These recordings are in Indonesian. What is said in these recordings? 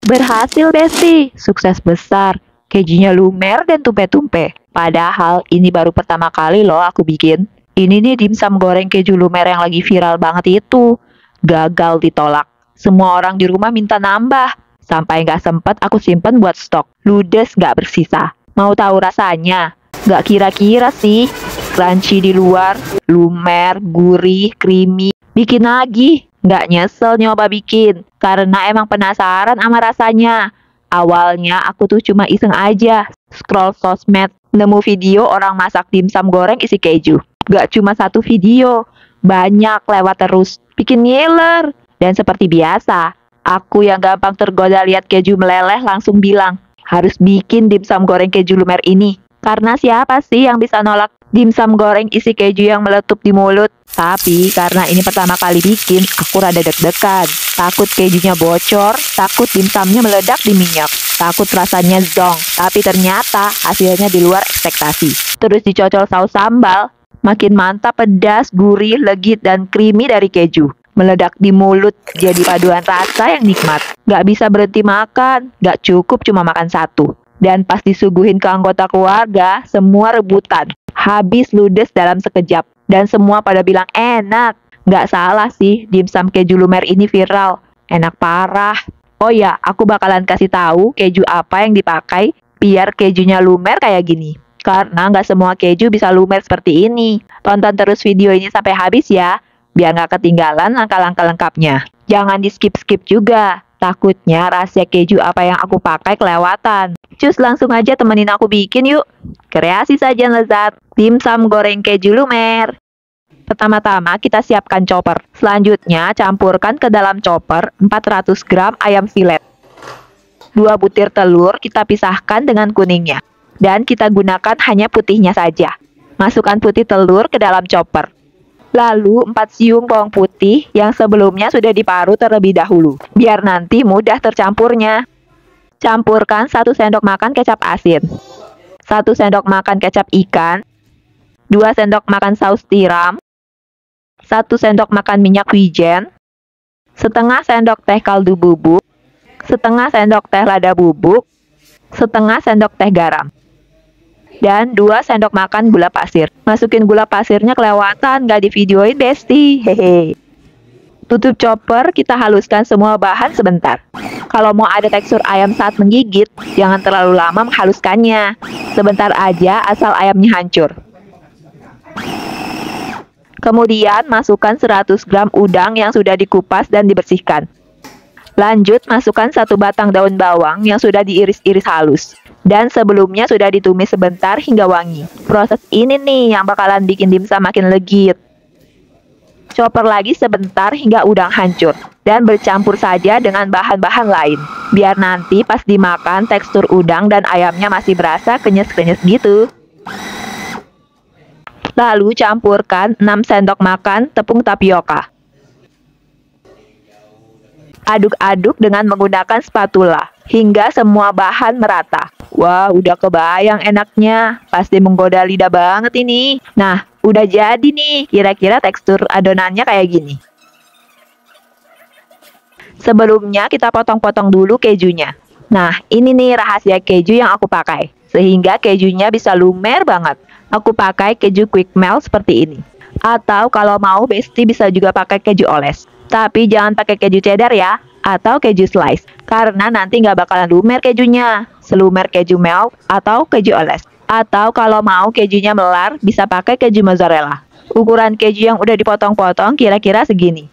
Berhasil, Besti. Sukses besar. Kejunya lumer dan tumpe-tumpe. Padahal ini baru pertama kali loh aku bikin. Ini nih dimsum goreng keju lumer yang lagi viral banget itu. Gagal ditolak. Semua orang di rumah minta nambah. Sampai nggak sempet aku simpen buat stok. Ludes nggak bersisa. Mau tahu rasanya? Nggak kira-kira sih. Crunchy di luar, lumer, gurih, creamy. Bikin lagi. Nggak nyesel nyoba bikin. Karena emang penasaran sama rasanya. Awalnya aku tuh cuma iseng aja. Scroll sosmed. Nemu video orang masak dimsum goreng isi keju. Gak cuma satu video, banyak lewat terus, bikin ngiler. Dan seperti biasa, aku yang gampang tergoda lihat keju meleleh langsung bilang, harus bikin dimsum goreng keju lumer ini. Karena siapa sih yang bisa nolak dimsum goreng isi keju yang meletup di mulut? Tapi karena ini pertama kali bikin, aku rada deg-degan. Takut kejunya bocor, takut dimsumnya meledak di minyak, takut rasanya zonk. Tapi ternyata hasilnya di luar ekspektasi. Terus dicocol saus sambal. Makin mantap, pedas, gurih, legit, dan creamy dari keju. Meledak di mulut, jadi paduan rasa yang nikmat. Gak bisa berhenti makan, gak cukup cuma makan satu. Dan pas disuguhin ke anggota keluarga, semua rebutan. Habis ludes dalam sekejap. Dan semua pada bilang enak. Gak salah sih, dimsum keju lumer ini viral. Enak parah. Oh ya, aku bakalan kasih tahu keju apa yang dipakai biar kejunya lumer kayak gini. Karena nggak semua keju bisa lumer seperti ini. Tonton terus video ini sampai habis ya, biar nggak ketinggalan langkah-langkah lengkapnya. Jangan di skip-skip juga, takutnya rahasia keju apa yang aku pakai kelewatan. Cus, langsung aja temenin aku bikin yuk. Kreasi sajian lezat, dimsum goreng keju lumer. Pertama-tama kita siapkan chopper. Selanjutnya campurkan ke dalam chopper 400 gram ayam filet. 2 butir telur kita pisahkan dengan kuningnya. Dan kita gunakan hanya putihnya saja. Masukkan putih telur ke dalam chopper. Lalu 4 siung bawang putih yang sebelumnya sudah diparut terlebih dahulu, biar nanti mudah tercampurnya. Campurkan 1 sendok makan kecap asin, 1 sendok makan kecap ikan, 2 sendok makan saus tiram, 1 sendok makan minyak wijen, setengah sendok teh kaldu bubuk, setengah sendok teh lada bubuk, setengah sendok teh garam. Dan 2 sendok makan gula pasir. Masukin gula pasirnya kelewatan, gak di videoin Besti. Hehe. Tutup chopper, kita haluskan semua bahan sebentar. Kalau mau ada tekstur ayam saat menggigit, jangan terlalu lama menghaluskannya. Sebentar aja asal ayamnya hancur. Kemudian masukkan 100 gram udang yang sudah dikupas dan dibersihkan. Lanjut masukkan 1 batang daun bawang yang sudah diiris-iris halus. Dan sebelumnya sudah ditumis sebentar hingga wangi. Proses ini nih yang bakalan bikin dimsum makin legit. Chopper lagi sebentar hingga udang hancur. Dan bercampur saja dengan bahan-bahan lain. Biar nanti pas dimakan tekstur udang dan ayamnya masih berasa kenyes-kenyes gitu. Lalu campurkan 6 sendok makan tepung tapioka. Aduk-aduk dengan menggunakan spatula hingga semua bahan merata. Wah, udah kebayang enaknya. Pasti menggoda lidah banget ini. Nah, udah jadi nih. Kira-kira tekstur adonannya kayak gini. Sebelumnya kita potong-potong dulu kejunya. Nah, ini nih rahasia keju yang aku pakai. Sehingga kejunya bisa lumer banget. Aku pakai keju quick melt seperti ini. Atau kalau mau Besti bisa juga pakai keju oles. Tapi jangan pakai keju cheddar ya, atau keju slice, karena nanti nggak bakalan lumer kejunya. Selumer keju melt atau keju oles. Atau kalau mau kejunya melar, bisa pakai keju mozzarella. Ukuran keju yang udah dipotong-potong kira-kira segini.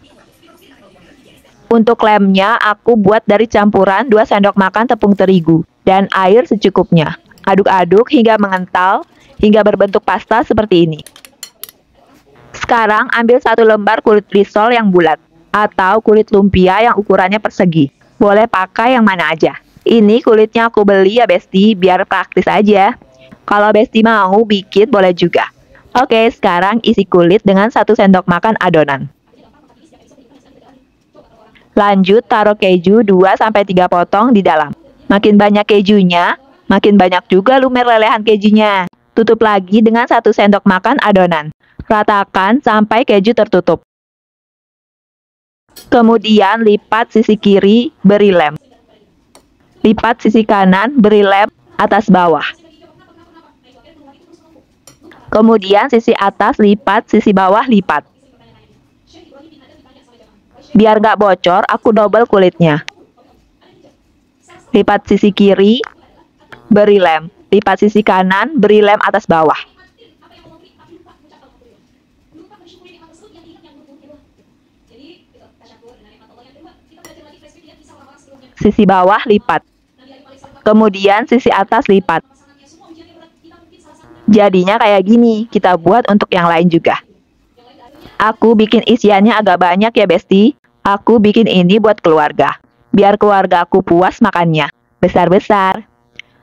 Untuk lemnya, aku buat dari campuran 2 sendok makan tepung terigu dan air secukupnya. Aduk-aduk hingga mengental, hingga berbentuk pasta seperti ini. Sekarang ambil 1 lembar kulit risol yang bulat atau kulit lumpia yang ukurannya persegi. Boleh pakai yang mana aja. Ini kulitnya aku beli ya Besti, biar praktis aja. Kalau Besti mau bikin boleh juga. Oke, sekarang isi kulit dengan 1 sendok makan adonan. Lanjut taruh keju 2-3 potong di dalam. Makin banyak kejunya, makin banyak juga lumer lelehan kejunya. Tutup lagi dengan 1 sendok makan adonan. Ratakan sampai keju tertutup. Kemudian lipat sisi kiri, beri lem. lipat sisi kanan, beri lem atas bawah. Kemudian sisi atas lipat, sisi bawah lipat. Biar gak bocor, aku double kulitnya. Lipat sisi kiri, beri lem. Lipat sisi kanan, beri lem atas bawah. Sisi bawah lipat. Kemudian sisi atas lipat. Jadinya kayak gini, kita buat untuk yang lain juga. Aku bikin isiannya agak banyak ya Besti. Aku bikin ini buat keluarga. Biar keluarga aku puas makannya. Besar-besar.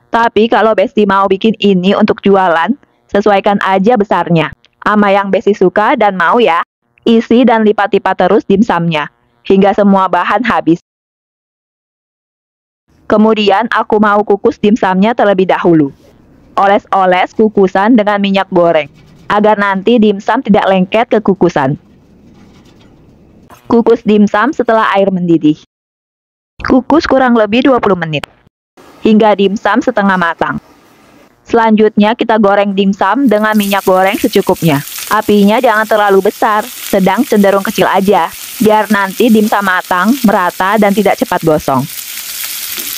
Tapi kalau Besti mau bikin ini untuk jualan, sesuaikan aja besarnya. Ama yang Besti suka dan mau ya. Isi dan lipat-lipat terus dimsumnya. Hingga semua bahan habis. Kemudian aku mau kukus dimsumnya terlebih dahulu. Oles-oles kukusan dengan minyak goreng. Agar nanti dimsum tidak lengket ke kukusan. Kukus dimsum setelah air mendidih. Kukus kurang lebih 20 menit. Hingga dimsum setengah matang. Selanjutnya kita goreng dimsum dengan minyak goreng secukupnya. Apinya jangan terlalu besar, sedang cenderung kecil aja. Biar nanti dimsum matang, merata dan tidak cepat gosong.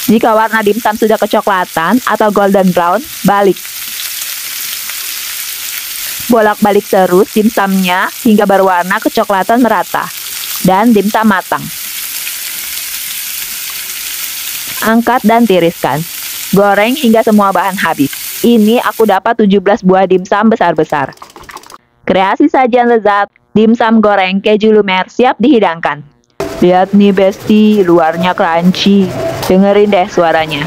Jika warna dimsum sudah kecoklatan atau golden brown, balik. Bolak-balik terus dimsumnya hingga berwarna kecoklatan merata. Dan dimsum matang. Angkat dan tiriskan. Goreng hingga semua bahan habis. Ini aku dapat 17 buah dimsum besar-besar. Kreasi sajian lezat, dimsum goreng keju lumer siap dihidangkan. Lihat nih Besti, luarnya crunchy. Dengerin deh suaranya.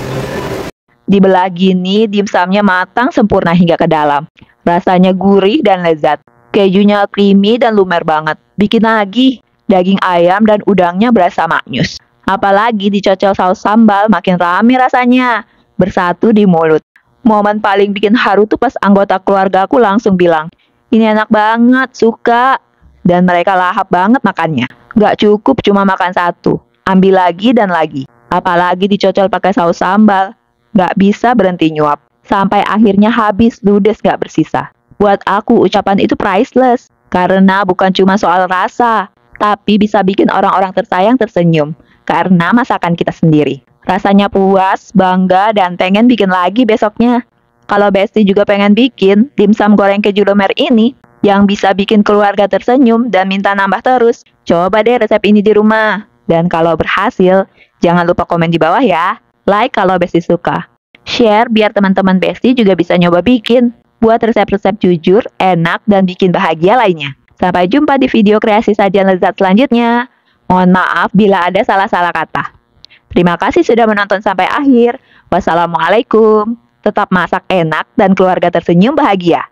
Dibelah gini, dimsumnya matang sempurna hingga ke dalam. Rasanya gurih dan lezat. Kejunya creamy dan lumer banget. Bikin lagi. Daging ayam dan udangnya berasa maknyus. Apalagi dicocol saus sambal, makin rame rasanya. Bersatu di mulut. Momen paling bikin haru tuh pas anggota keluarga aku langsung bilang, "Ini enak banget, suka." Dan mereka lahap banget makannya. Gak cukup cuma makan satu. Ambil lagi dan lagi. Apalagi dicocol pakai saus sambal. Gak bisa berhenti nyuap. Sampai akhirnya habis, ludes gak bersisa. Buat aku ucapan itu priceless. Karena bukan cuma soal rasa, tapi bisa bikin orang-orang tersayang tersenyum. Karena masakan kita sendiri. Rasanya puas, bangga, dan pengen bikin lagi besoknya. Kalau Besti juga pengen bikin dimsum goreng keju lumer ini, yang bisa bikin keluarga tersenyum dan minta nambah terus, coba deh resep ini di rumah. Dan kalau berhasil, jangan lupa komen di bawah ya. Like kalau Besti suka. Share biar teman-teman Besti juga bisa nyoba bikin. Buat resep-resep jujur, enak, dan bikin bahagia lainnya. Sampai jumpa di video kreasi sajian lezat selanjutnya. Mohon maaf bila ada salah-salah kata. Terima kasih sudah menonton sampai akhir. Wassalamualaikum. Tetap masak enak dan keluarga tersenyum bahagia.